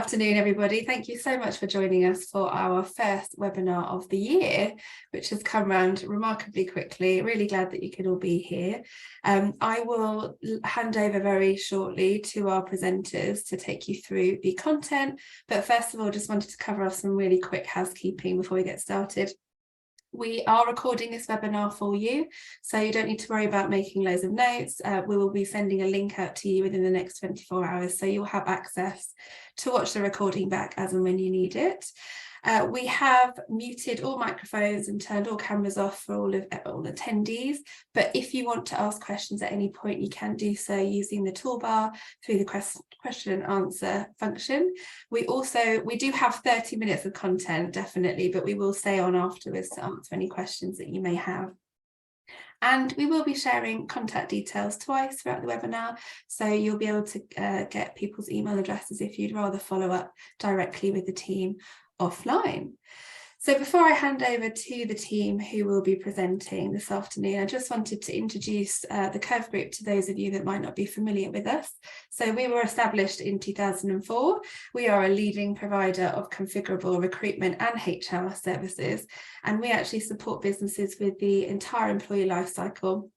afternoon, everybody. Thank you so much for joining us for our first webinar of the year, which has come around remarkably quickly. Really glad that you can all be here. I will hand over very shortly to our presenters to take you through the content. But first of all, just wanted to cover off some really quick housekeeping before we get started. We are recording this webinar for you, so you don't need to worry about making loads of notes. We will be sending a link out to you within the next 24 hours, so you'll have access to watch the recording back as and when you need it. We have muted all microphones and turned all cameras off for all attendees, but if you want to ask questions at any point, you can do so using the toolbar through the question and answer function. We do have 30 minutes of content, definitely, but we will stay on afterwards to answer any questions that you may have. And we will be sharing contact details twice throughout the webinar, so you'll be able to get people's email addresses if you'd rather follow up directly with the team offline. So before I hand over to the team who will be presenting this afternoon, I just wanted to introduce the Curve Group to those of you that might not be familiar with us. So we were established in 2004. We are a leading provider of configurable recruitment and HR services, and we actually support businesses with the entire employee lifecycle,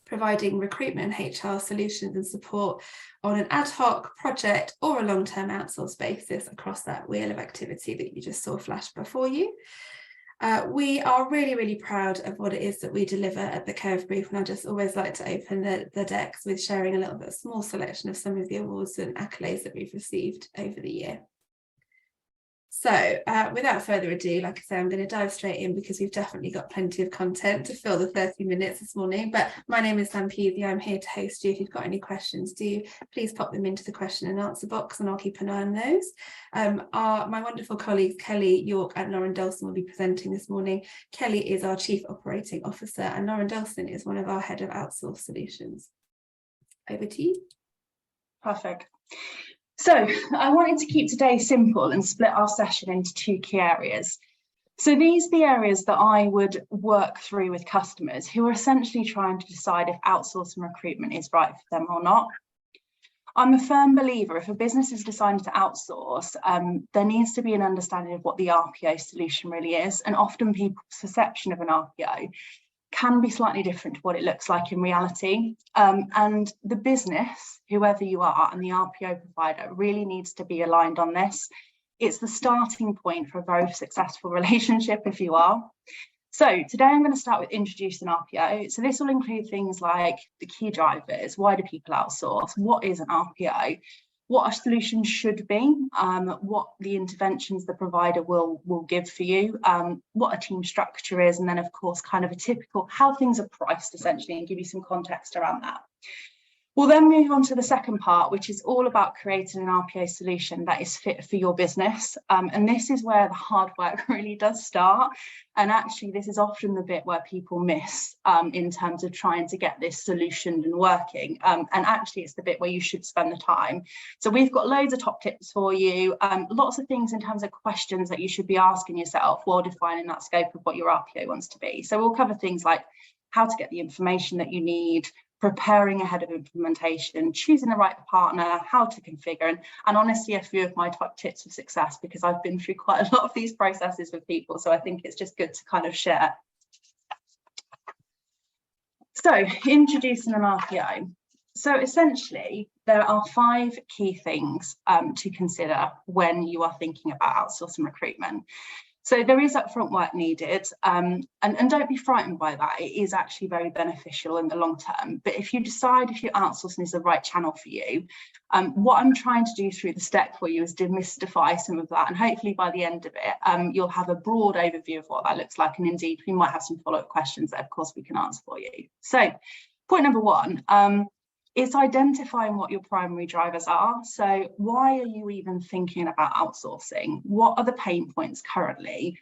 providing recruitment and HR solutions and support on an ad hoc project or a long-term outsource basis across that wheel of activity that you just saw flash before you. We are really, really proud of what it is that we deliver at the Curve Group, and I just always like to open the decks with sharing a little bit, a small selection of some of the awards and accolades that we've received over the year. So without further ado, like I say, I'm going to dive straight in because we've definitely got plenty of content to fill the 30 minutes this morning. But my name is Sam Peasy. I'm here to host you. If you've got any questions, do please pop them into the question and answer box and I'll keep an eye on those. My wonderful colleagues Kelly, York and Lauren Delson will be presenting this morning. Kelly is our Chief Operating Officer and Lauren Delson is one of our Head of Outsource Solutions. Over to you. Perfect. So I wanted to keep today simple and split our session into two key areas. So these are the areas that I would work through with customers who are essentially trying to decide if outsourcing recruitment is right for them or not. I'm a firm believer if a business is deciding to outsource, there needs to be an understanding of what the RPO solution really is, and often people's perception of an RPO can be slightly different to what it looks like in reality. And the business, whoever you are, and the RPO provider really needs to be aligned on this. It's the starting point for a very successful relationship if you are. So today I'm going to start with introducing RPO. So this will include things like the key drivers, why do people outsource, what is an RPO, what a solution should be, what the interventions the provider will give for you, what a team structure is, and then of course kind of a typical how things are priced essentially, and give you some context around that. We'll then move on to the second part, which is all about creating an RPO solution that is fit for your business. And this is where the hard work really does start. And actually, this is often the bit where people miss in terms of trying to get this solutioned and working. And actually, it's the bit where you should spend the time. So we've got loads of top tips for you, lots of things in terms of questions that you should be asking yourself while defining that scope of what your RPO wants to be. So we'll cover things like how to get the information that you need, preparing ahead of implementation, choosing the right partner, how to configure, and honestly a few of my top tips of success because I've been through quite a lot of these processes with people, so I think it's just good to kind of share. So introducing an RPO. So essentially there are 5 key things to consider when you are thinking about outsourcing recruitment. So there is upfront work needed, and don't be frightened by that. It is actually very beneficial in the long term. But if you decide if your outsourcing is the right channel for you, what I'm trying to do through the step for you is demystify some of that. And hopefully by the end of it, you'll have a broad overview of what that looks like. And indeed, we might have some follow-up questions that, of course, we can answer for you. So point number 1. It's identifying what your primary drivers are. So why are you even thinking about outsourcing? What are the pain points currently?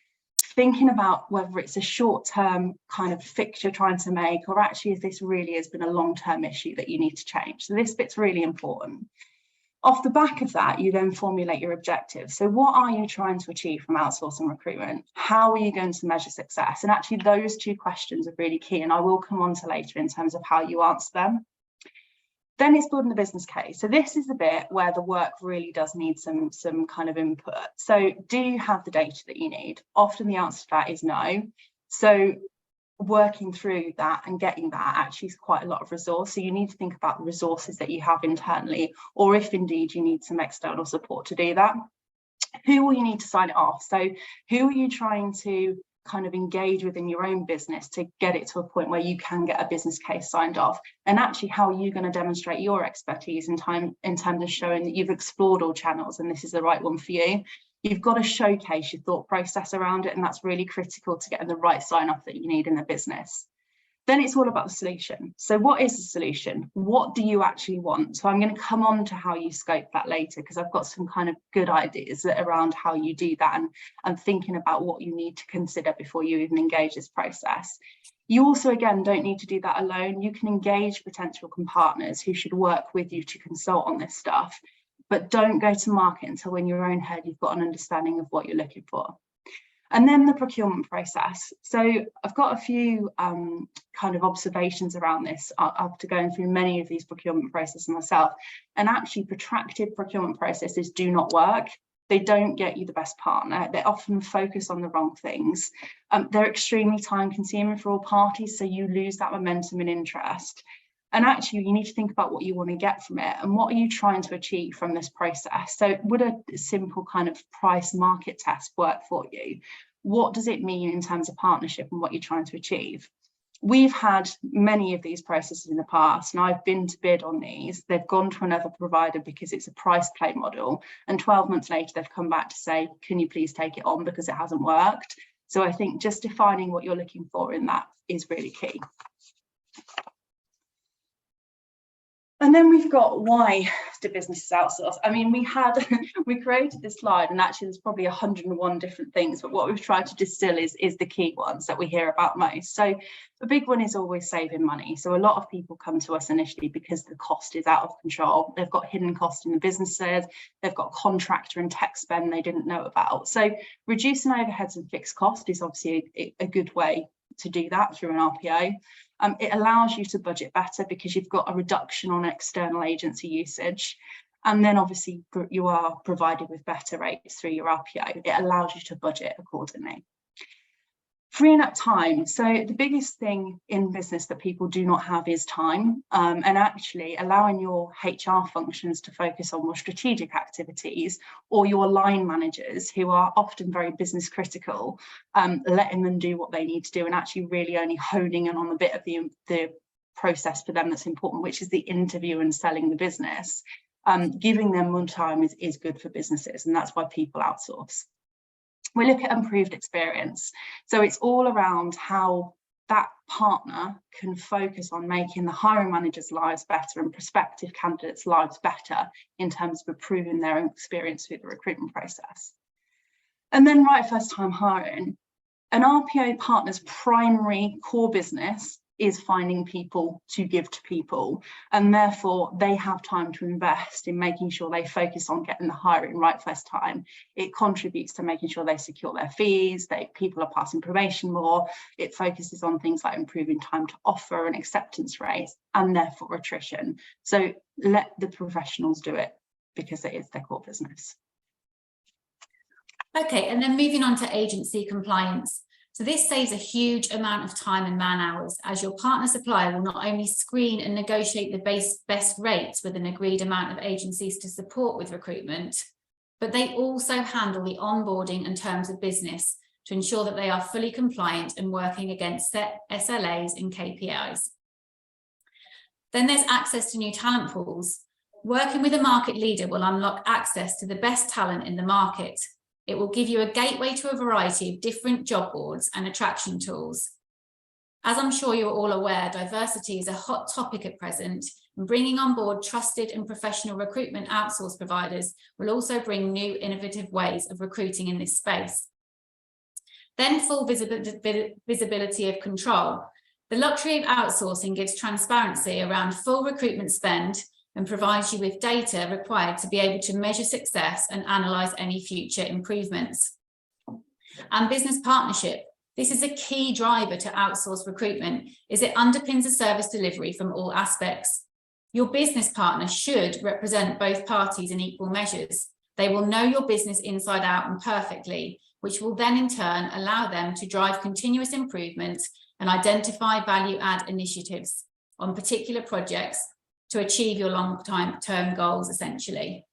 Thinking about whether it's a short-term kind of fix you're trying to make, or actually if this really has been a long-term issue that you need to change. So this bit's really important. Off the back of that, you then formulate your objectives. So what are you trying to achieve from outsourcing recruitment? How are you going to measure success? And actually those 2 questions are really key, and I will come on to later in terms of how you answer them. Then it's building the business case. So this is the bit where the work really does need some kind of input. So do you have the data that you need? Often the answer to that is no. So working through that and getting that actually is quite a lot of resource. So you need to think about the resources that you have internally, or if indeed you need some external support to do that. Who will you need to sign it off? So who are you trying to kind of engage within your own business to get it to a point where you can get a business case signed off? And actually, how are you going to demonstrate your expertise in terms of showing that you've explored all channels and this is the right one for you? You've got to showcase your thought process around it, and that's really critical to getting the right sign off that you need in the business. Then it's all about the solution. So what is the solution? What do you actually want? So I'm going to come on to how you scope that later, because I've got some kind of good ideas around how you do that, and thinking about what you need to consider before you even engage this process. You also, again, don't need to do that alone. You can engage potential partners who should work with you to consult on this stuff, but don't go to market until in your own head you've got an understanding of what you're looking for. And then the procurement process. So I've got a few kind of observations around this after going through many of these procurement processes myself. And actually, protracted procurement processes do not work. They don't get you the best partner. They often focus on the wrong things. They're extremely time consuming for all parties, so you lose that momentum and interest. And actually, you need to think about what you want to get from it and what are you trying to achieve from this process. So would a simple kind of price market test work for you? What does it mean in terms of partnership and what you're trying to achieve? We've had many of these processes in the past, and I've been to bid on these. They've gone to another provider because it's a price play model. And 12 months later, they've come back to say, can you please take it on because it hasn't worked? So I think just defining what you're looking for in that is really key. And then we've got, why do businesses outsource? I mean, we created this slide, and actually there's probably 101 different things, but what we've tried to distill is the key ones that we hear about most. So the big one is always saving money. So a lot of people come to us initially because the cost is out of control. They've got hidden costs in the businesses, they've got contractor and tech spend they didn't know about. So reducing overheads and fixed cost is obviously a good way to do that through an RPO. It allows you to budget better because you've got a reduction on external agency usage. And then obviously you are provided with better rates through your RPO. It allows you to budget accordingly. Freeing up time. So the biggest thing in business that people do not have is time, and actually allowing your HR functions to focus on more strategic activities, or your line managers who are often very business critical, letting them do what they need to do and actually really only honing in on the bit of the process for them that's important, which is the interview and selling the business. Giving them more time is good for businesses, and that's why people outsource. We look at improved experience. So it's all around how that partner can focus on making the hiring managers' lives better and prospective candidates' lives better in terms of improving their own experience through the recruitment process. And then right first time hiring. An RPO partner's primary core business is finding people to give to people, and therefore they have time to invest in making sure they focus on getting the hiring right first time. It contributes to making sure they secure their fees, people are passing probation more. It focuses on things like improving time to offer and acceptance rates, and therefore attrition. So let the professionals do it because it is their core business. Okay, and then moving on to agency compliance. So this saves a huge amount of time and man hours, as your partner supplier will not only screen and negotiate the best rates with an agreed amount of agencies to support with recruitment, but they also handle the onboarding and terms of business to ensure that they are fully compliant and working against set SLAs and KPIs. Then there's access to new talent pools. Working with a market leader will unlock access to the best talent in the market. It will give you a gateway to a variety of different job boards and attraction tools. As I'm sure you're all aware, diversity is a hot topic at present, and bringing on board trusted and professional recruitment outsource providers will also bring new innovative ways of recruiting in this space. Then full visibility of control. The luxury of outsourcing gives transparency around full recruitment spend and provides you with data required to be able to measure success and analyse any future improvements. And business partnership. This is a key driver to outsource recruitment, as it underpins the service delivery from all aspects. Your business partner should represent both parties in equal measures. They will know your business inside out and perfectly, which will then in turn allow them to drive continuous improvement and identify value add initiatives on particular projects to achieve your long-term goals, essentially.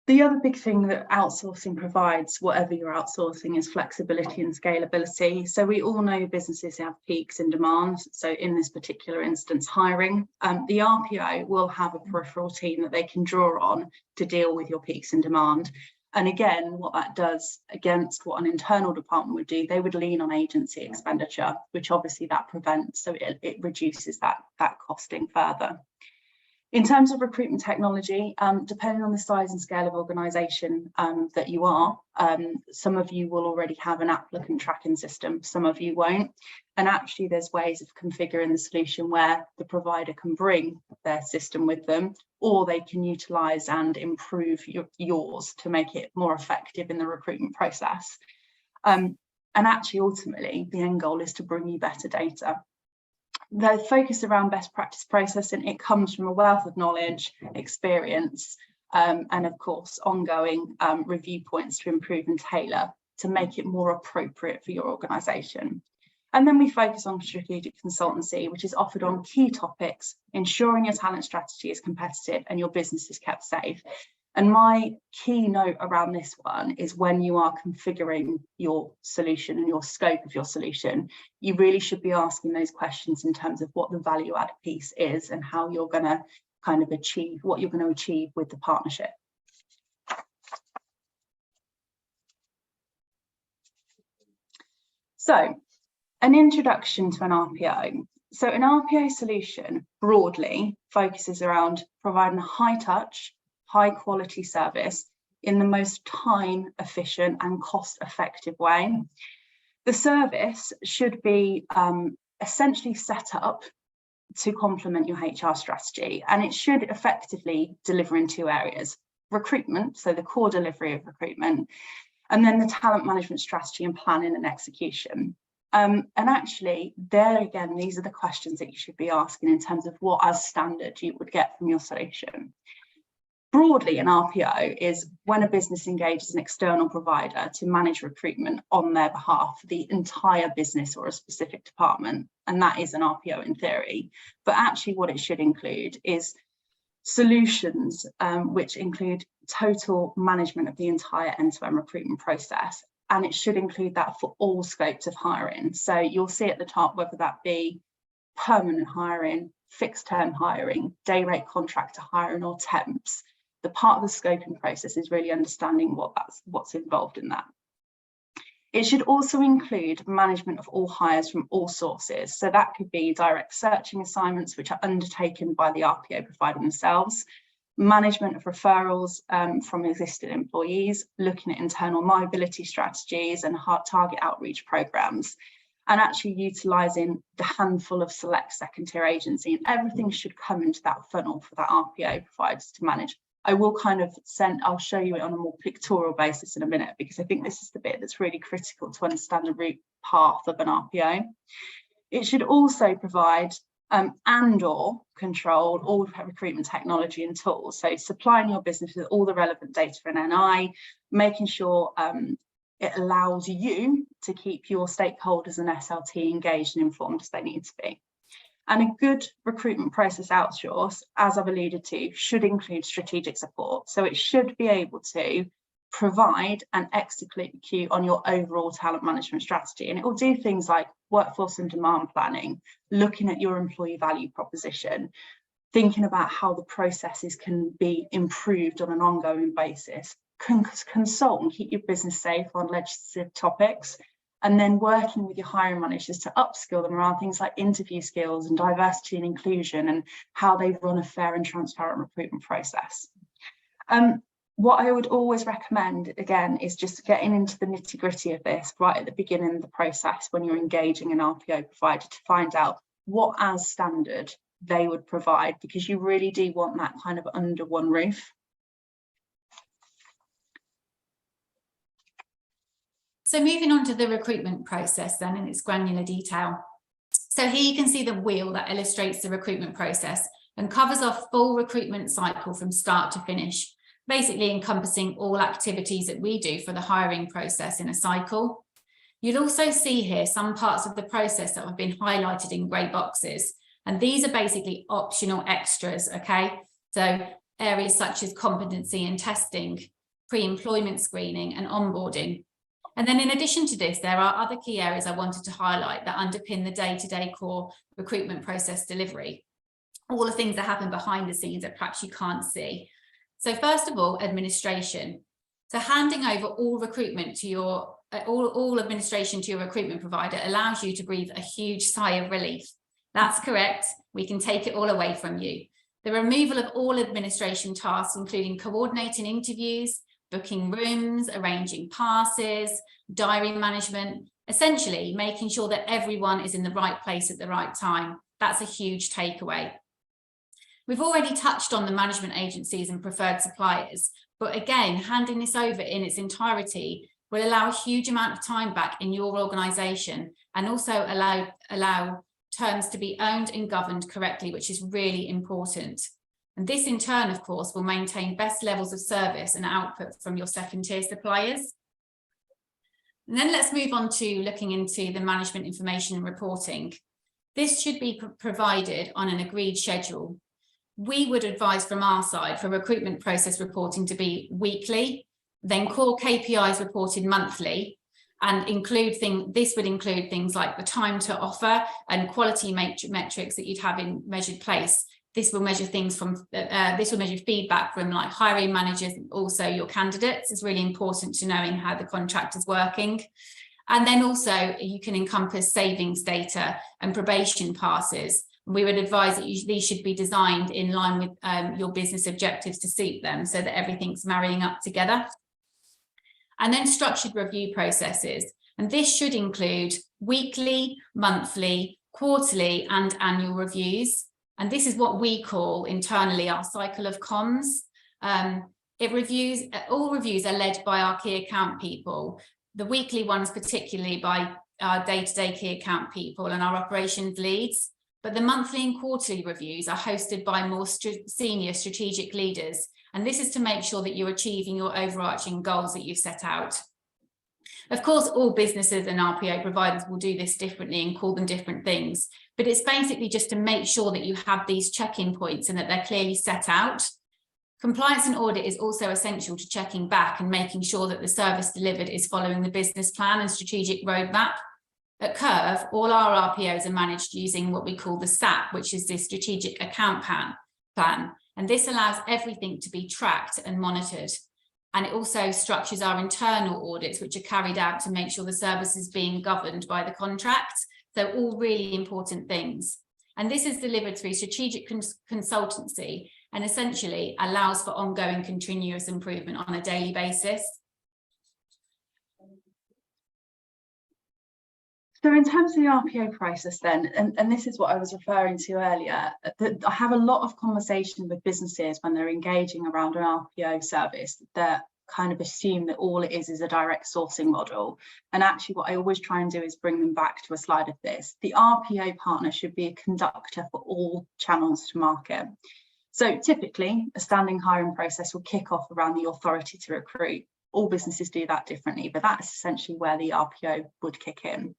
The other big thing that outsourcing provides, whatever you're outsourcing, is flexibility and scalability. So we all know businesses have peaks in demand. So in this particular instance, hiring, the RPO will have a peripheral team that they can draw on to deal with your peaks in demand. And again, what that does against what an internal department would do, they would lean on agency expenditure, which obviously that prevents, so it reduces that costing further. In terms of recruitment technology, depending on the size and scale of organisation that you are, some of you will already have an applicant tracking system, some of you won't. And actually there's ways of configuring the solution where the provider can bring their system with them, or they can utilise and improve yours to make it more effective in the recruitment process. And actually, ultimately, the end goal is to bring you better data. The focus around best practice processing, it comes from a wealth of knowledge, experience, and of course, ongoing review points to improve and tailor to make it more appropriate for your organisation. And then we focus on strategic consultancy, which is offered on key topics, ensuring your talent strategy is competitive and your business is kept safe. And my key note around this one is when you are configuring your solution and your scope of your solution, you really should be asking those questions in terms of what the value add piece is and how you're going to kind of achieve what you're going to achieve with the partnership. So, an introduction to an RPO. So an RPO solution broadly focuses around providing a high touch, high quality service in the most time efficient and cost effective way. The service should be essentially set up to complement your HR strategy, and it should effectively deliver in two areas: recruitment, so the core delivery of recruitment, and then the talent management strategy and planning and execution. And actually, there again, these are the questions that you should be asking in terms of what as standard you would get from your solution. Broadly, an RPO is when a business engages an external provider to manage recruitment on their behalf for the entire business or a specific department, and that is an RPO in theory. But actually what it should include is solutions which include total management of the entire end-to-end recruitment process, and it should include that for all scopes of hiring. So you'll see at the top whether that be permanent hiring, fixed term hiring, day rate contractor hiring, or temps. The part of the scoping process is really understanding what's involved in that. It should also include management of all hires from all sources. So that could be direct searching assignments, which are undertaken by the RPO provider themselves, management of referrals from existing employees, looking at internal mobility strategies and target outreach programs, and actually utilising the handful of select second-tier agency. And everything should come into that funnel for that RPO providers to manage. I will I'll show you it on a more pictorial basis in a minute, because I think this is the bit that's really critical to understand the route path of an RPO. It should also provide and/or control all recruitment technology and tools. So supplying your business with all the relevant data for an NI, making sure it allows you to keep your stakeholders and SLT engaged and informed as they need to be. And a good recruitment process outsource, as I've alluded to, should include strategic support. So it should be able to provide and execute on your overall talent management strategy. And it will do things like workforce and demand planning, looking at your employee value proposition, thinking about how the processes can be improved on an ongoing basis, consult and keep your business safe on legislative topics, and then working with your hiring managers to upskill them around things like interview skills and diversity and inclusion and how they run a fair and transparent recruitment process. What I would always recommend, again, is just getting into the nitty-gritty of this right at the beginning of the process when you're engaging an RPO provider to find out what as standard they would provide, because you really do want that kind of under one roof. So moving on to the recruitment process then in its granular detail. So here you can see the wheel that illustrates the recruitment process and covers our full recruitment cycle from start to finish, basically encompassing all activities that we do for the hiring process in a cycle. You'll also see here some parts of the process that have been highlighted in grey boxes, and these are basically optional extras, okay? So areas such as competency and testing, pre-employment screening and onboarding. And then in addition to this, there are other key areas I wanted to highlight that underpin the day-to-day core recruitment process delivery. All the things that happen behind the scenes that perhaps you can't see. So first of all, administration. So handing over all recruitment to your, all administration to your recruitment provider allows you to breathe a huge sigh of relief. That's correct. We can take it all away from you. The removal of all administration tasks, including coordinating interviews, booking rooms, arranging passes, diary management, essentially making sure that everyone is in the right place at the right time. That's a huge takeaway. We've already touched on the management agencies and preferred suppliers, but again, handing this over in its entirety will allow a huge amount of time back in your organisation and also allow terms to be owned and governed correctly, which is really important. And this in turn, of course, will maintain best levels of service and output from your second tier suppliers. And then let's move on to looking into the management information and reporting. This should be provided on an agreed schedule. We would advise from our side for recruitment process reporting to be weekly, then core KPIs reported monthly, and this would include things like the time to offer and quality metrics that you'd have in measured place. This will measure things from, this will measure feedback from like hiring managers, and also your candidates. It's really important to knowing how the contract is working. And then also you can encompass savings data and probation passes. We would advise that these should be designed in line with your business objectives to suit them so that everything's marrying up together. And then structured review processes. And this should include weekly, monthly, quarterly and annual reviews. And this is what we call internally our cycle of comms. All reviews are led by our key account people. The weekly ones particularly by our day-to-day key account people and our operations leads. But the monthly and quarterly reviews are hosted by more senior strategic leaders. And this is to make sure that you're achieving your overarching goals that you've set out. Of course, all businesses and RPO providers will do this differently and call them different things, but it's basically just to make sure that you have these check-in points and that they're clearly set out. Compliance and audit is also essential to checking back and making sure that the service delivered is following the business plan and strategic roadmap. At Curve, all our RPOs are managed using what we call the SAP, which is the strategic account plan. And this allows everything to be tracked and monitored. And it also structures our internal audits, which are carried out to make sure the service is being governed by the contract. So all really important things. And this is delivered through strategic consultancy and essentially allows for ongoing continuous improvement on a daily basis. So in terms of the RPO process then, and this is what I was referring to earlier, that I have a lot of conversation with businesses when they're engaging around an RPO service that kind of assume that all it is a direct sourcing model. And actually what I always try and do is bring them back to a slide of this. The RPO partner should be a conductor for all channels to market. So typically a standing hiring process will kick off around the authority to recruit. All businesses do that differently, but that's essentially where the RPO would kick in.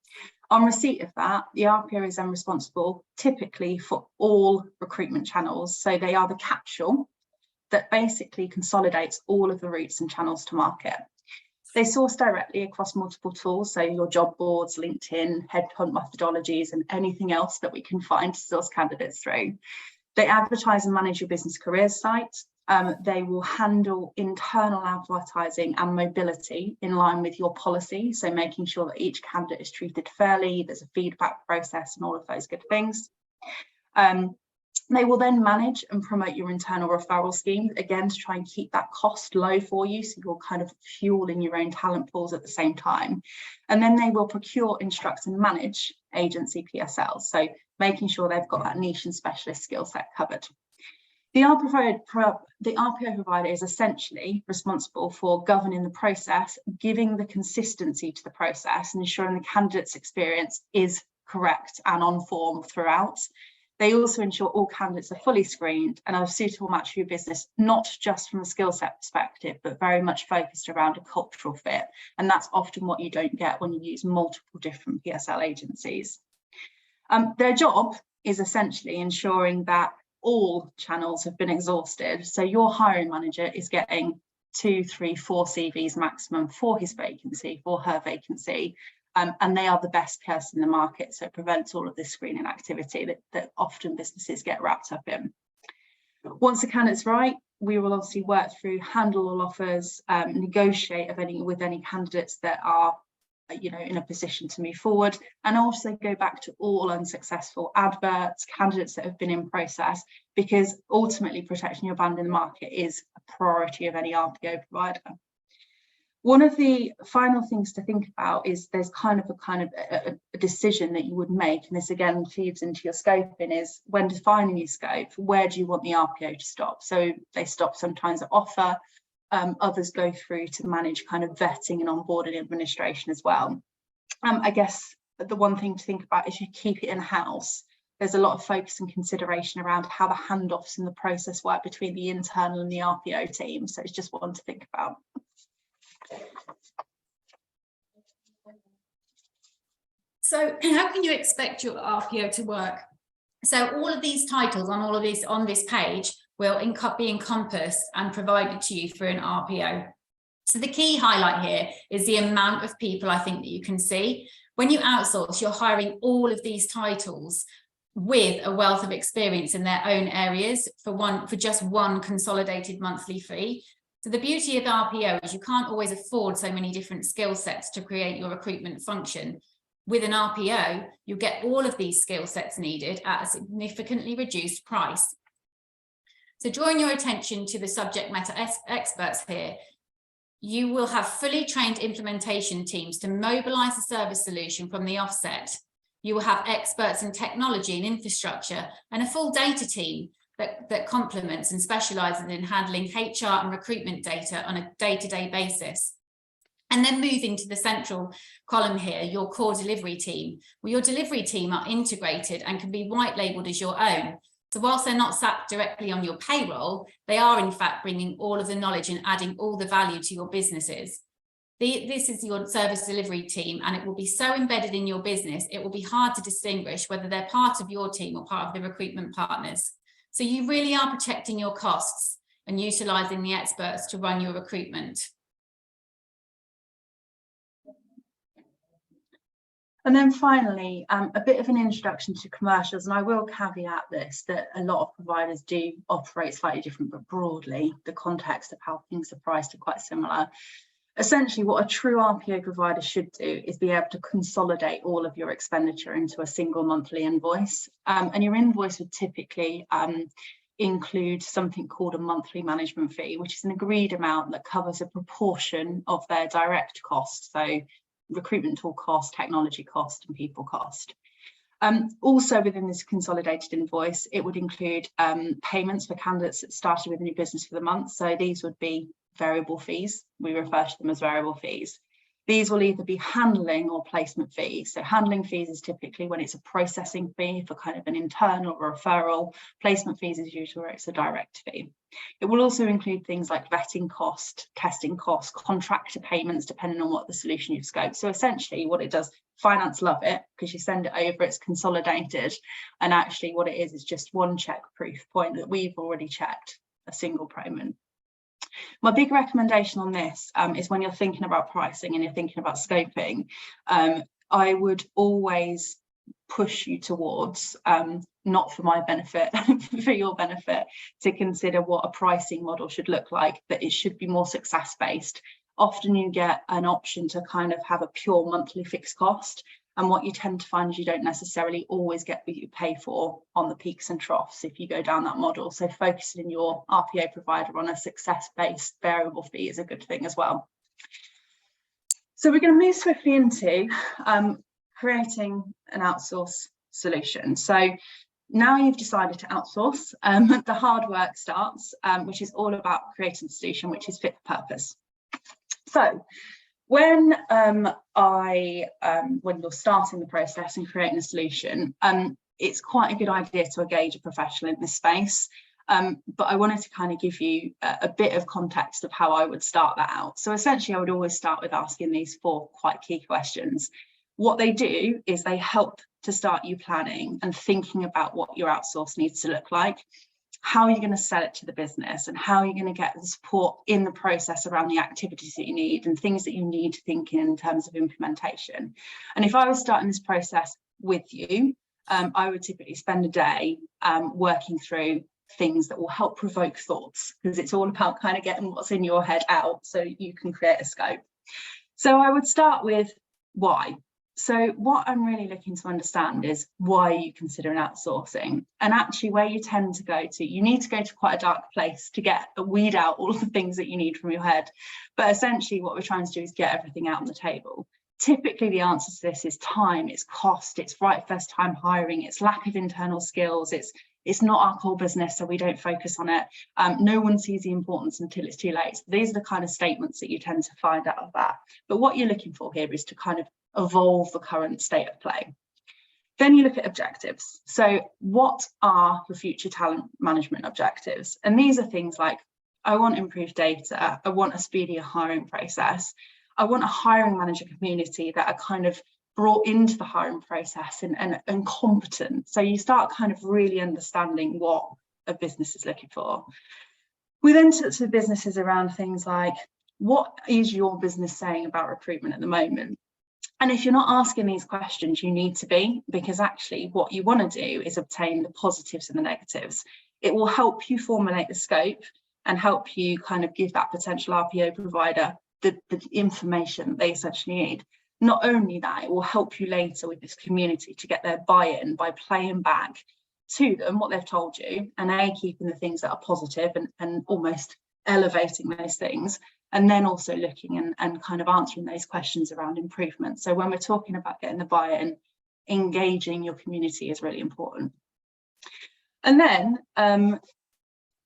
On receipt of that, the RPO is then responsible typically for all recruitment channels. So they are the capsule that basically consolidates all of the routes and channels to market. They source directly across multiple tools, so your job boards, LinkedIn, headhunt methodologies, and anything else that we can find to source candidates through. They advertise and manage your business careers site. They will handle internal advertising and mobility in line with your policy. So making sure that each candidate is treated fairly, there's a feedback process and all of those good things. They will then manage and promote your internal referral scheme, again, to try and keep that cost low for you. So you're kind of fueling your own talent pools at the same time. And then they will procure, instruct and manage agency PSLs. So making sure they've got that niche and specialist skill set covered. The RPO provider is essentially responsible for governing the process, giving the consistency to the process and ensuring the candidate's experience is correct and on form throughout. They also ensure all candidates are fully screened and are a suitable match for your business, not just from a skill set perspective, but very much focused around a cultural fit. And that's often what you don't get when you use multiple different PSL agencies. Their job is essentially ensuring that all channels have been exhausted. So your hiring manager is getting 2, 3, 4 CVs maximum for his vacancy, for her vacancy. And they are the best person in the market, so it prevents all of this screening activity that often businesses get wrapped up in. Once the candidate's right, we will obviously work through, handle all offers, negotiate with any candidates that are in a position to move forward, and also go back to all unsuccessful adverts, candidates that have been in process, because ultimately protecting your brand in the market is a priority of any RPO provider. One of the final things to think about is there's a decision that you would make, and this again feeds into your scoping, is when defining your scope, where do you want the RPO to stop? So they stop sometimes at offer, others go through to manage kind of vetting and onboarding administration as well. I guess the one thing to think about is you keep it in-house. There's a lot of focus and consideration around how the handoffs in the process work between the internal and the RPO team. So it's just one to think about. So how can you expect your RPO to work? So all of these titles on this page will be encompassed and provided to you through an RPO. So the key highlight here is the amount of people I think that you can see. When you outsource, you're hiring all of these titles with a wealth of experience in their own areas for just one consolidated monthly fee. So the beauty of RPO is you can't always afford so many different skill sets to create your recruitment function. With an RPO, you get all of these skill sets needed at a significantly reduced price. So drawing your attention to the subject matter experts here, you will have fully trained implementation teams to mobilize the service solution from the offset. You will have experts in technology and infrastructure and a full data team that complements and specializes in handling HR and recruitment data on a day-to-day basis. And then moving to the central column here, your core delivery team. Well, your delivery team are integrated and can be white labeled as your own. So whilst they're not sat directly on your payroll, they are in fact bringing all of the knowledge and adding all the value to your businesses. This is your service delivery team, and it will be so embedded in your business, it will be hard to distinguish whether they're part of your team or part of the recruitment partners. So you really are protecting your costs and utilising the experts to run your recruitment. And then finally, a bit of an introduction to commercials, and I will caveat this, that a lot of providers do operate slightly different, but broadly, the context of how things are priced are quite similar. Essentially, what a true RPO provider should do is be able to consolidate all of your expenditure into a single monthly invoice. And your invoice would typically include something called a monthly management fee, which is an agreed amount that covers a proportion of their direct costs. So recruitment tool cost, technology cost, and people cost. Also within this consolidated invoice, it would include payments for candidates that started with a new business for the month. So these would be variable fees. We refer to them as variable fees. These will either be handling or placement fees. So handling fees is typically when it's a processing fee for kind of an internal or referral. Placement fees is usually where it's a direct fee. It will also include things like vetting cost, testing cost, contractor payments, depending on what the solution you've scoped. So essentially what it does, finance love it because you send it over, it's consolidated. And actually what it is just one check proof point that we've already checked, a single payment. My big recommendation on this is when you're thinking about pricing and you're thinking about scoping, I would always push you towards, not for my benefit, for your benefit, to consider what a pricing model should look like, that it should be more success-based. Often you get an option to kind of have a pure monthly fixed cost. And what you tend to find is you don't necessarily always get what you pay for on the peaks and troughs if you go down that model. So focusing your RPO provider on a success-based variable fee is a good thing as well. So we're going to move swiftly into creating an outsource solution. So now you've decided to outsource, the hard work starts, which is all about creating a solution which is fit for purpose. So When when you're starting the process and creating a solution, it's quite a good idea to engage a professional in this space. But I wanted to kind of give you a bit of context of how I would start that out. So essentially, I would always start with asking these 4 quite key questions. What they do is they help to start you planning and thinking about what your outsource needs to look like. How are you going to sell it to the business, and how are you going to get the support in the process around the activities that you need and things that you need to think in terms of implementation. And if I was starting this process with you, I would typically spend a day working through things that will help provoke thoughts, because it's all about kind of getting what's in your head out so you can create a scope. So I would start with why. So what I'm really looking to understand is why you consider an outsourcing, and actually where you tend to go to. You need to go to quite a dark place to weed out all of the things that you need from your head. But essentially what we're trying to do is get everything out on the table. Typically the answer to this is time, it's cost, it's right first time hiring, it's lack of internal skills, it's not our core business, so we don't focus on it. No one sees the importance until it's too late. So these are the kind of statements that you tend to find out of that. But what you're looking for here is to kind of evolve the current state of play. Then you look at objectives. So what are your future talent management objectives? And these are things like, I want improved data, I want a speedier hiring process, I want a hiring manager community that are kind of brought into the hiring process and competent. So you start kind of really understanding what a business is looking for. We then talk to businesses around things like, what is your business saying about recruitment at the moment? And if you're not asking these questions, you need to be, because actually what you want to do is obtain the positives and the negatives. It will help you formulate the scope and help you kind of give that potential RPO provider the information they essentially need. Not only that, it will help you later with this community to get their buy-in by playing back to them what they've told you, and keeping the things that are positive and almost elevating those things, and then also looking and kind of answering those questions around improvement. So when we're talking about getting the buy-in, engaging your community is really important. And then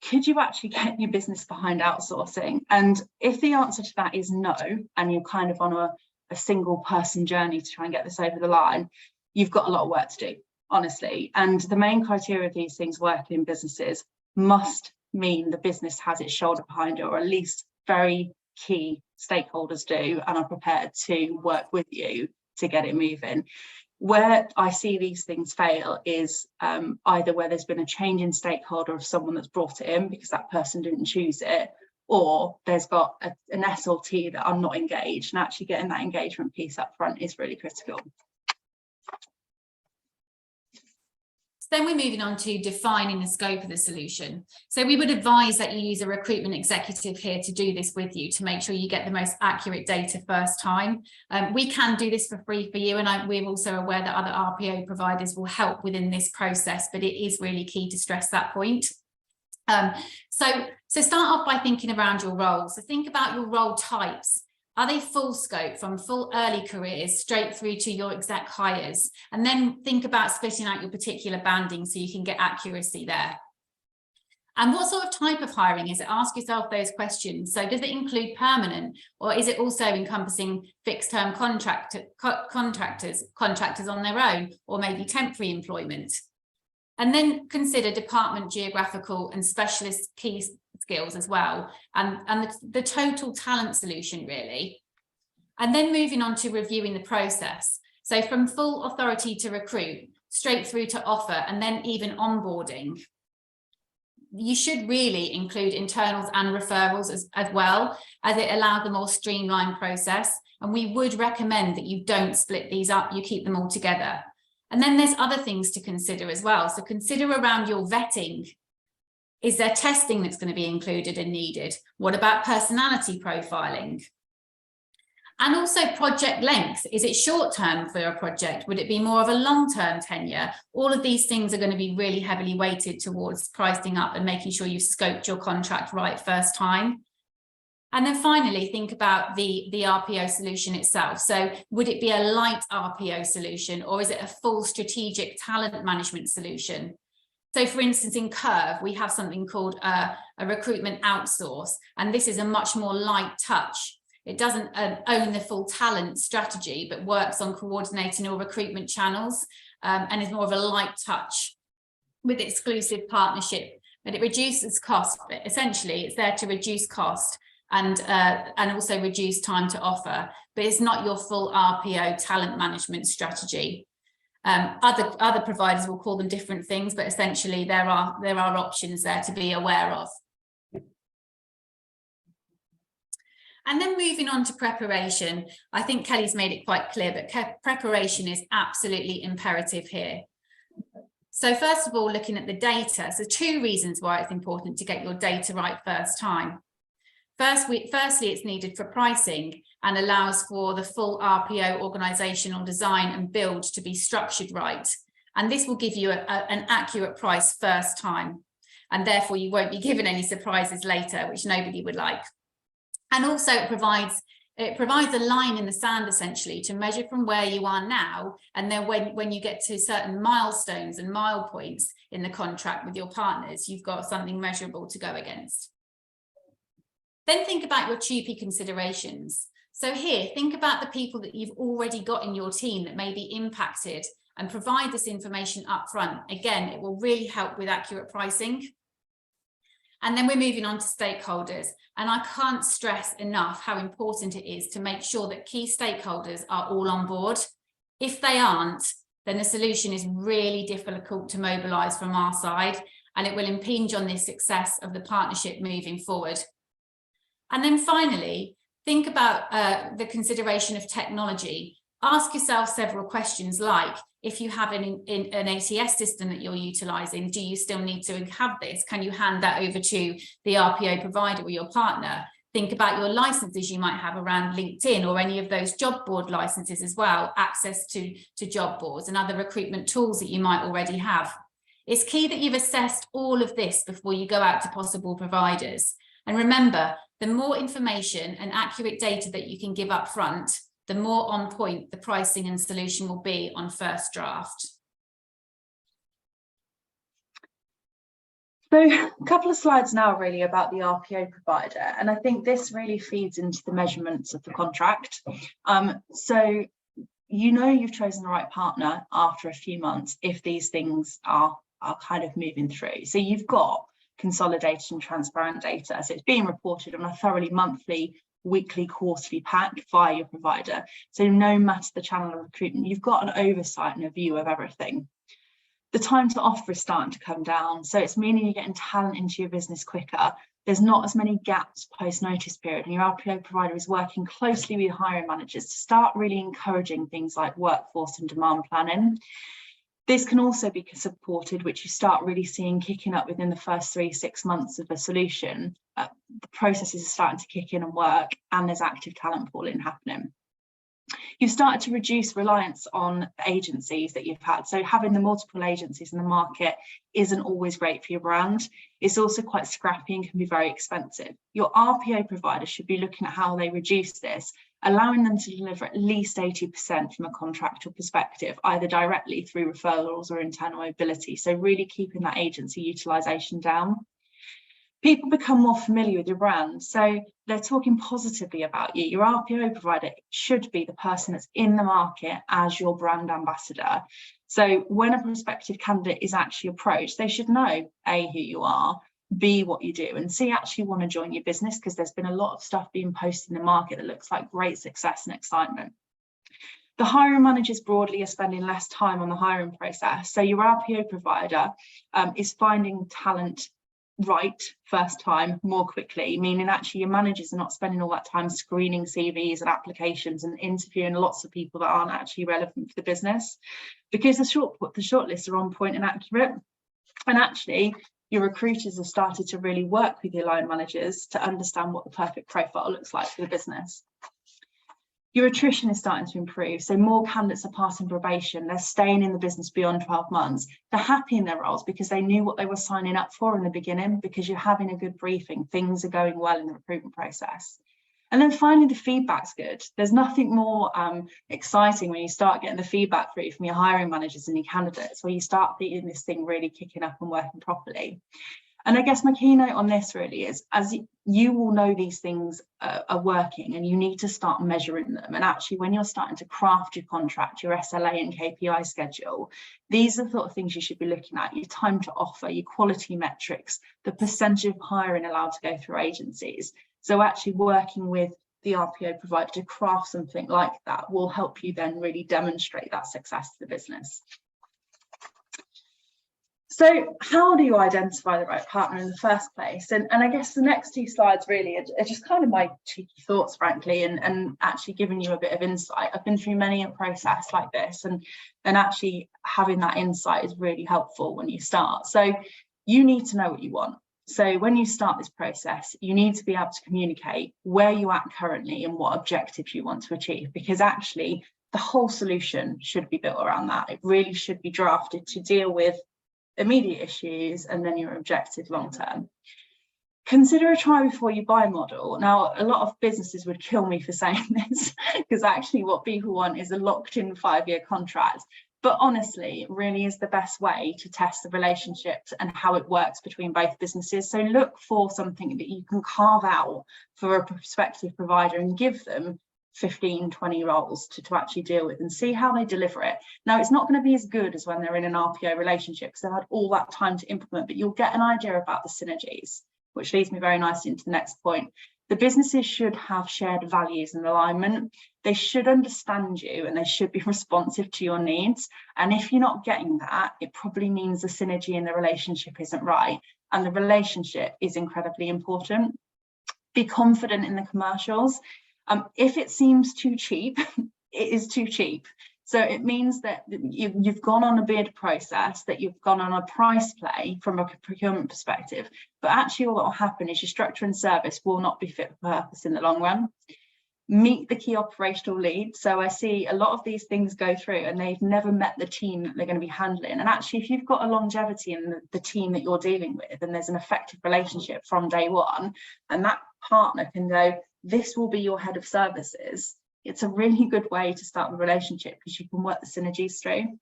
could you actually get your business behind outsourcing? And if the answer to that is no, and you're kind of on a single person journey to try and get this over the line, you've got a lot of work to do, honestly. And the main criteria of these things working in businesses must mean the business has its shoulder behind it, or at least very key stakeholders do and are prepared to work with you to get it moving. Where I see these things fail is either where there's been a change in stakeholder of someone that's brought it in because that person didn't choose it, or there's got an SLT that are not engaged, and actually getting that engagement piece up front is really critical. Then we're moving on to defining the scope of the solution. So we would advise that you use a recruitment executive here to do this with you to make sure you get the most accurate data first time. We can do this for free for you, and we're also aware that other RPO providers will help within this process, but it is really key to stress that point. So start off by thinking around your roles. So think about your role types. Are they full scope from full early careers straight through to your exec hires? And then think about splitting out your particular banding so you can get accuracy there. And what sort of type of hiring is it? Ask yourself those questions. So does it include permanent, or is it also encompassing fixed term contractors on their own, or maybe temporary employment? And then consider department, geographical and specialist key skills as well, and the total talent solution really. And then moving on to reviewing the process. So from full authority to recruit, straight through to offer, and then even onboarding. You should really include internals and referrals as well, as it allows a more streamlined process. And we would recommend that you don't split these up, you keep them all together. And then there's other things to consider as well. So consider around your vetting. Is there testing that's going to be included and needed? What about personality profiling? And also project length. Is it short term for a project? Would it be more of a long-term tenure? All of these things are going to be really heavily weighted towards pricing up and making sure you've scoped your contract right first time. And then finally, think about the RPO solution itself. So would it be a light RPO solution, or is it a full strategic talent management solution? So for instance, in Curve, we have something called a recruitment outsource, and this is a much more light touch. It doesn't own the full talent strategy, but works on coordinating all recruitment channels and is more of a light touch with exclusive partnership. But it reduces cost. But essentially, it's there to reduce cost and also reduce time to offer. But it's not your full RPO talent management strategy. Other providers will call them different things, but essentially there are options there to be aware of. And then moving on to preparation, I think Kelly's made it quite clear, but preparation is absolutely imperative here. So first of all, looking at the data, so 2 reasons why it's important to get your data right first time. Firstly, it's needed for pricing and allows for the full RPO organisational design and build to be structured right. And this will give you an accurate price first time. And therefore you won't be given any surprises later, which nobody would like. And also it provides a line in the sand, essentially, to measure from where you are now. And then when you get to certain milestones and mile points in the contract with your partners, you've got something measurable to go against. Then think about your TUPE considerations. So here, think about the people that you've already got in your team that may be impacted, and provide this information up front. Again, it will really help with accurate pricing. And then we're moving on to stakeholders. And I can't stress enough how important it is to make sure that key stakeholders are all on board. If they aren't, then the solution is really difficult to mobilise from our side, and it will impinge on the success of the partnership moving forward. And then finally, think about the consideration of technology. Ask yourself several questions like, if you have an ATS system that you're utilising, do you still need to have this? Can you hand that over to the RPO provider or your partner? Think about your licenses you might have around LinkedIn or any of those job board licenses as well, access to job boards and other recruitment tools that you might already have. It's key that you've assessed all of this before you go out to possible providers. And remember, the more information and accurate data that you can give up front, the more on point the pricing and solution will be on first draft. So a couple of slides now really about the RPO provider, and I think this really feeds into the measurements of the contract. So you know you've chosen the right partner after a few months if these things are kind of moving through. So you've got consolidated and transparent data, so it's being reported on a thoroughly monthly, weekly, quarterly pack via your provider. So no matter the channel of recruitment, you've got an oversight and a view of everything. The time to offer is starting to come down, so it's meaning you're getting talent into your business quicker. There's not as many gaps post notice period, and your RPO provider is working closely with hiring managers to start really encouraging things like workforce and demand planning. This can also be supported, which you start really seeing kicking up within the first 3-6 months of a solution. The processes are starting to kick in and work, and there's active talent pooling happening. You've started to reduce reliance on agencies that you've had. So having the multiple agencies in the market isn't always great for your brand. It's also quite scrappy and can be very expensive. Your RPO provider should be looking at how they reduce this, allowing them to deliver at least 80% from a contractual perspective, either directly through referrals or internal mobility. So really keeping that agency utilisation down. People become more familiar with your brand, so they're talking positively about you. Your RPO provider should be the person that's in the market as your brand ambassador. So when a prospective candidate is actually approached, they should know A, who you are, B, what you do, and C, actually want to join your business, because there's been a lot of stuff being posted in the market that looks like great success and excitement. The hiring managers broadly are spending less time on the hiring process. So your RPO provider is finding talent right first time more quickly, meaning actually your managers are not spending all that time screening CVs and applications and interviewing lots of people that aren't actually relevant for the business, because the shortlists are on point and accurate. And actually your recruiters have started to really work with your line managers to understand what the perfect profile looks like for the business. Your attrition is starting to improve, so more candidates are passing probation, they're staying in the business beyond 12 months. They're happy in their roles because they knew what they were signing up for in the beginning, because you're having a good briefing, things are going well in the recruitment process. And then finally, the feedback's good. There's nothing more exciting when you start getting the feedback through from your hiring managers and your candidates, where you start feeling this thing really kicking up and working properly. And I guess my keynote on this really is, as you will know, these things are working, and you need to start measuring them. And actually, when you're starting to craft your contract, your SLA and KPI schedule, these are the sort of things you should be looking at: your time to offer, your quality metrics, the percentage of hiring allowed to go through agencies. So actually working with the RPO provider to craft something like that will help you then really demonstrate that success to the business. So how do you identify the right partner in the first place? And I guess the next two slides really are just kind of my cheeky thoughts, frankly, and actually giving you a bit of insight. I've been through many a process like this, and actually having that insight is really helpful when you start. So you need to know what you want. So when you start this process, you need to be able to communicate where you're at currently and what objectives you want to achieve, because actually the whole solution should be built around that. It really should be drafted to deal with immediate issues and then your objective long term. Consider a try before you buy model. Now, a lot of businesses would kill me for saying this, because actually what people want is a locked in 5-year contract. But honestly, it really is the best way to test the relationships and how it works between both businesses. So look for something that you can carve out for a prospective provider and give them 15, 20 roles to actually deal with, and see how they deliver it. Now, it's not going to be as good as when they're in an RPO relationship, because they've had all that time to implement, but you'll get an idea about the synergies, which leads me very nicely into the next point. The businesses should have shared values and alignment. They should understand you, and they should be responsive to your needs. And if you're not getting that, it probably means the synergy in the relationship isn't right. And the relationship is incredibly important. Be confident in the commercials. If it seems too cheap, it is too cheap. So it means that you've gone on a bid process, that you've gone on a price play from a procurement perspective, but actually what will happen is your structure and service will not be fit for purpose in the long run. Meet the key operational lead. So I see a lot of these things go through and they've never met the team that they're going to be handling. And actually, if you've got a longevity in the team that you're dealing with, and there's an effective relationship from day one, and that partner can go, this will be your head of services, it's a really good way to start the relationship, because you can work the synergies through.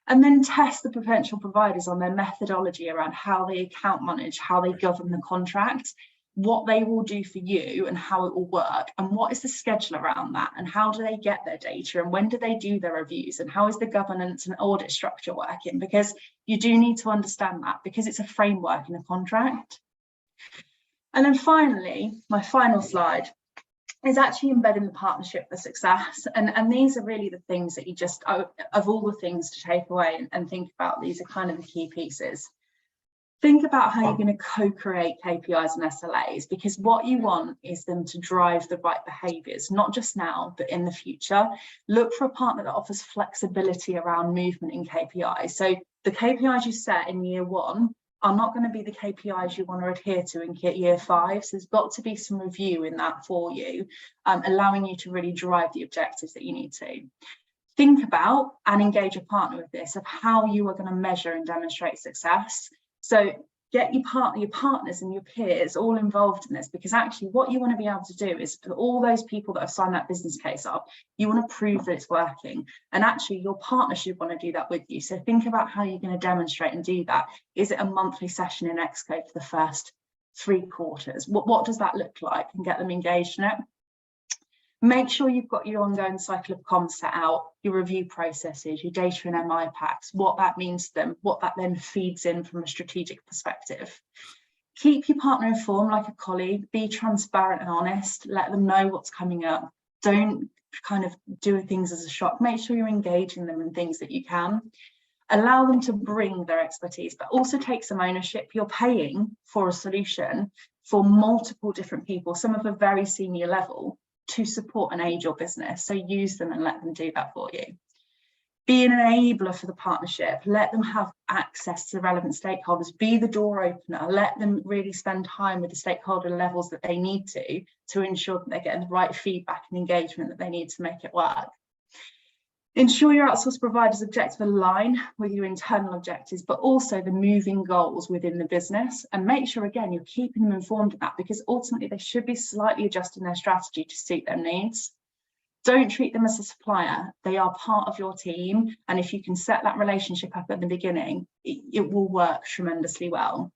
And then test the potential providers on their methodology around how they account manage, how they govern the contract, what they will do for you and how it will work, and what is the schedule around that, and how do they get their data, and when do they do their reviews, and how is the governance and audit structure working, because you do need to understand that, because it's a framework in a contract. And then finally, my final slide is actually embedding the partnership for success. And these are really the things that you just, of all the things to take away and think about, these are kind of the key pieces. Think about how you're going to co-create KPIs and SLAs, because what you want is them to drive the right behaviours, not just now, but in the future. Look for a partner that offers flexibility around movement in KPIs. So the KPIs you set in year 1 are not going to be the KPIs you want to adhere to in year 5. So there's got to be some review in that for you, allowing you to really drive the objectives that you need to. Think about and engage a partner with this, of how you are going to measure and demonstrate success. So get your partners and your peers all involved in this, because actually what you want to be able to do is, for all those people that have signed that business case up, you want to prove that it's working, and actually your partner should want to do that with you. So think about how you're going to demonstrate and do that. Is it a monthly session in Exco for the first 3 quarters? What does that look like? And get them engaged in it. Make sure you've got your ongoing cycle of comms set out, your review processes, your data and MI packs, what that means to them, what that then feeds in from a strategic perspective. Keep your partner informed like a colleague, be transparent and honest, let them know what's coming up. Don't kind of do things as a shock. Make sure you're engaging them in things that you can. Allow them to bring their expertise, but also take some ownership. You're paying for a solution for multiple different people, some of a very senior level, to support and aid your business. So use them and let them do that for you. Be an enabler for the partnership. Let them have access to relevant stakeholders. Be the door opener. Let them really spend time with the stakeholder levels that they need to ensure that they're getting the right feedback and engagement that they need to make it work. Ensure your outsource provider's objectives align with your internal objectives, but also the moving goals within the business. And make sure, again, you're keeping them informed of that, because ultimately they should be slightly adjusting their strategy to suit their needs. Don't treat them as a supplier. They are part of your team. And if you can set that relationship up at the beginning, it will work tremendously well.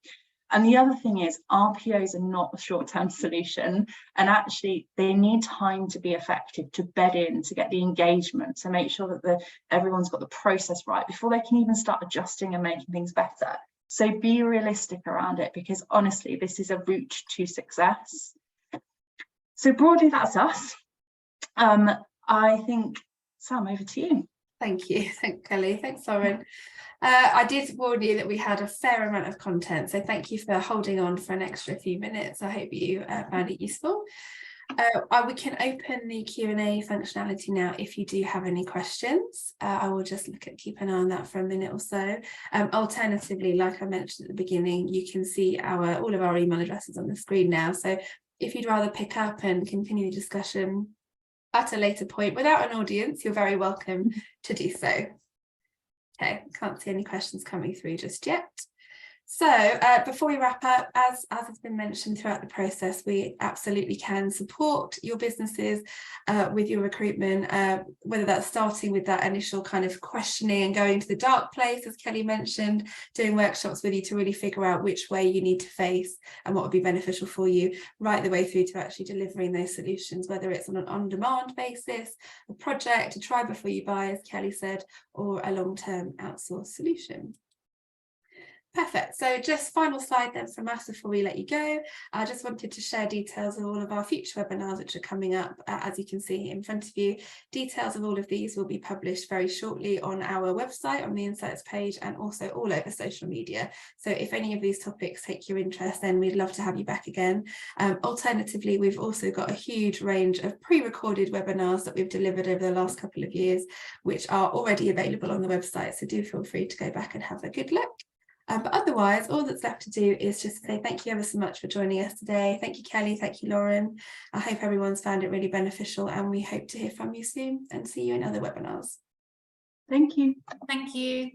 And the other thing is RPOs are not a short-term solution, and actually they need time to be effective, to bed in, to get the engagement, to make sure that everyone's got the process right before they can even start adjusting and making things better. So be realistic around it, because honestly, this is a route to success. So broadly, that's us. I think, Sam, over to you. Thank you. Thanks, Kelly. Thanks, Lauren. I did warn you that we had a fair amount of content, so thank you for holding on for an extra few minutes. I hope you found it useful. We can open the Q&A functionality now if you do have any questions. I will just keep an eye on that for a minute or so. Alternatively, like I mentioned at the beginning, you can see all of our email addresses on the screen now. So if you'd rather pick up and continue the discussion at a later point without an audience, you're very welcome to do so. Okay, can't see any questions coming through just yet. So before we wrap up, as has been mentioned throughout the process, we absolutely can support your businesses with your recruitment, whether that's starting with that initial kind of questioning and going to the dark place, as Kelly mentioned, doing workshops with you to really figure out which way you need to face and what would be beneficial for you, right the way through to actually delivering those solutions, whether it's on an on-demand basis, a project, a try before you buy, as Kelly said, or a long-term outsourced solution. Perfect. So just final slide then from us before we let you go. I just wanted to share details of all of our future webinars which are coming up. As you can see in front of you, details of all of these will be published very shortly on our website, on the Insights page, and also all over social media. So if any of these topics take your interest, then we'd love to have you back again. Alternatively, we've also got a huge range of pre-recorded webinars that we've delivered over the last couple of years, which are already available on the website. So do feel free to go back and have a good look. But otherwise, all that's left to do is just say thank you ever so much for joining us today. Thank you, Kelly. Thank you, Lauren. I hope everyone's found it really beneficial, and we hope to hear from you soon and see you in other webinars. Thank you. Thank you.